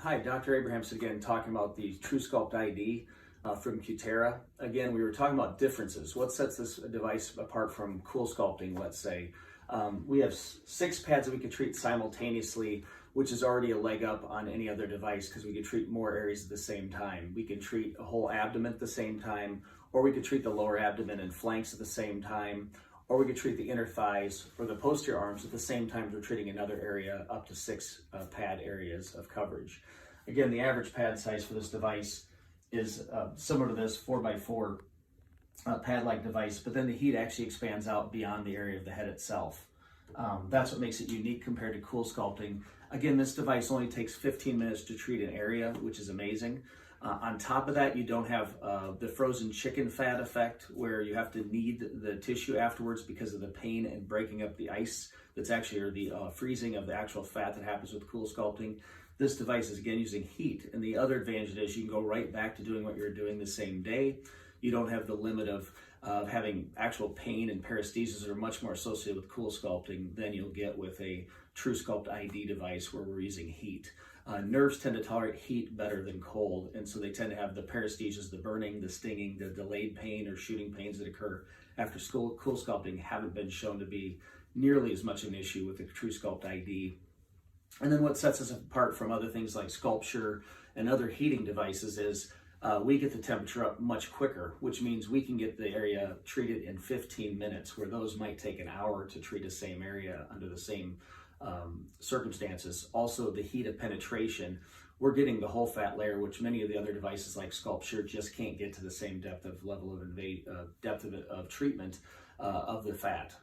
Hi, Dr. Abrahamson again, talking about the TruSculpt ID from Cutera. Again, we were talking about differences. What sets this device apart from CoolSculpting, let's say? We have 6 pads that we could treat simultaneously, which is already a leg up on any other device because we could treat more areas at the same time. We can treat a whole abdomen at the same time, or we could treat the lower abdomen and flanks at the same time, or we could treat the inner thighs or the posterior arms at the same time as we're treating another area, up to 6 pad areas of coverage. Again, the average pad size for this device is similar to this 4x4 pad-like device, but then the heat actually expands out beyond the area of the head itself. That's what makes it unique compared to CoolSculpting. Again, this device only takes 15 minutes to treat an area, which is amazing. On top of that, you don't have the frozen chicken fat effect where you have to knead the tissue afterwards because of the pain and breaking up the ice that's actually, or the freezing of the actual fat that happens with CoolSculpting. This device is again using heat, and the other advantage is you can go right back to doing what you're doing the same day. You don't have the limit of having actual pain and paraesthesias that are much more associated with CoolSculpting than you'll get with a TruSculpt ID device where we're using heat. Nerves tend to tolerate heat better than cold, and so they tend to have the paraesthesias, the burning, the stinging, the delayed pain or shooting pains that occur after CoolSculpting haven't been shown to be nearly as much an issue with the TruSculpt ID. And then what sets us apart from other things like sculpsure and other heating devices is we get the temperature up much quicker, which means we can get the area treated in 15 minutes, where those might take an hour to treat the same area under the same circumstances. Also, the heat of penetration, we're getting the whole fat layer, which many of the other devices like sculpsure just can't get to the same depth of level of treatment of the fat.